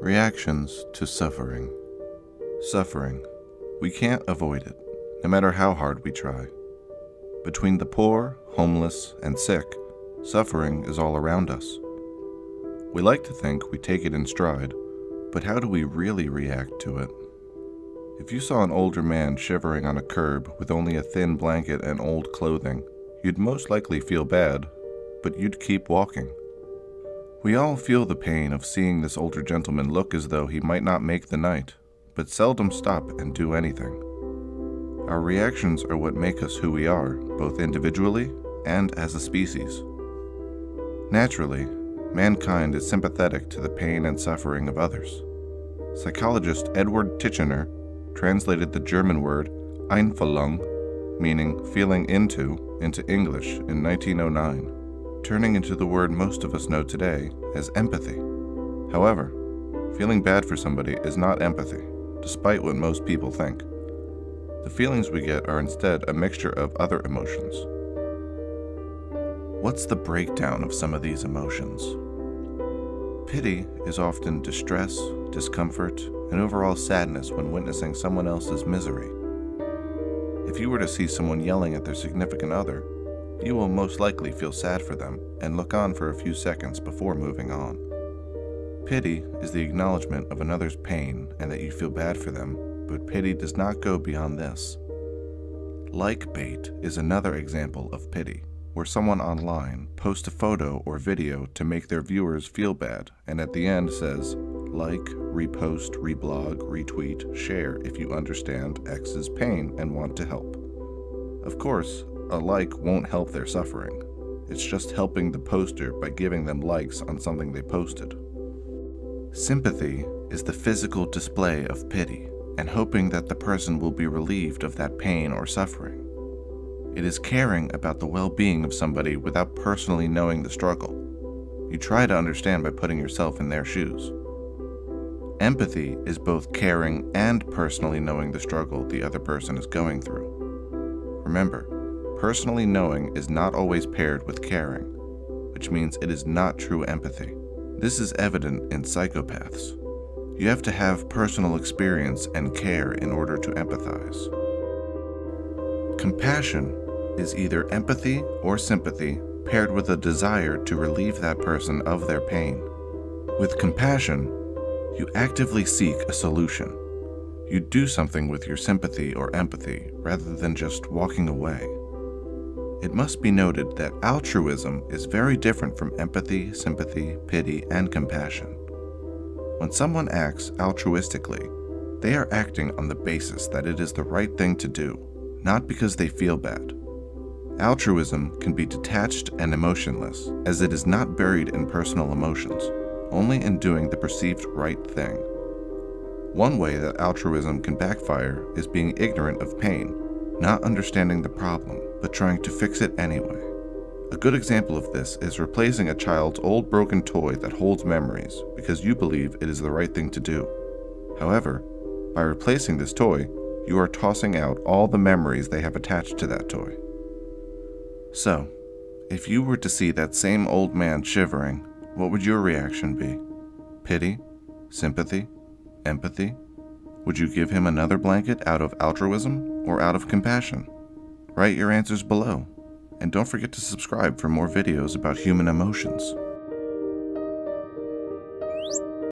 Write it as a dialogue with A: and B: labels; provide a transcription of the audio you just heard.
A: Reactions to suffering. Suffering. We can't avoid it, no matter how hard we try. Between the poor, homeless, and sick, suffering is all around us. We like to think we take it in stride, but how do we really react to it? If you saw an older man shivering on a curb with only a thin blanket and old clothing, you'd most likely feel bad, but you'd keep walking. We all feel the pain of seeing this older gentleman look as though he might not make the night, but seldom stop and do anything. Our reactions are what make us who we are, both individually and as a species. Naturally, mankind is sympathetic to the pain and suffering of others. Psychologist Edward Titchener translated the German word Einfühlung, meaning feeling into English in 1909. Turning into the word most of us know today as empathy. However, feeling bad for somebody is not empathy, despite what most people think. The feelings we get are instead a mixture of other emotions. What's the breakdown of some of these emotions? Pity is often distress, discomfort, and overall sadness when witnessing someone else's misery. If you were to see someone yelling at their significant other, you will most likely feel sad for them and look on for a few seconds before moving on. Pity is the acknowledgement of another's pain and that you feel bad for them, but pity does not go beyond this. Like bait is another example of pity, where someone online posts a photo or video to make their viewers feel bad and at the end says, like, repost, reblog, retweet, share if you understand X's pain and want to help. Of course, a like won't help their suffering. It's just helping the poster by giving them likes on something they posted. Sympathy is the physical display of pity and hoping that the person will be relieved of that pain or suffering. It is caring about the well-being of somebody without personally knowing the struggle. You try to understand by putting yourself in their shoes. Empathy is both caring and personally knowing the struggle the other person is going through. Remember, personally knowing is not always paired with caring, which means it is not true empathy. This is evident in Psychopaths. You have to have personal experience and care in order to empathize. Compassion is either empathy or sympathy paired with a desire to relieve that person of their pain. With compassion, you actively seek a solution. You do something with your sympathy or empathy rather than just walking away. It must be noted that altruism is very different from empathy, sympathy, pity, and compassion. When someone acts altruistically, they are acting on the basis that it is the right thing to do, not because they feel bad. Altruism can be detached and emotionless, as it is not buried in personal emotions, only in doing the perceived right thing. One way that altruism can backfire is being ignorant of pain, not understanding the problem, but trying to fix it anyway. A good example of this is replacing a child's old broken toy that holds memories because you believe it is the right thing to do. However, by replacing this toy, you are tossing out all the memories they have attached to that toy. So, if you were to see that same old man shivering, what would your reaction be? Pity? Sympathy? Empathy? Would you give him another blanket out of altruism or out of compassion? Write your answers below, and don't forget to subscribe for more videos about human emotions.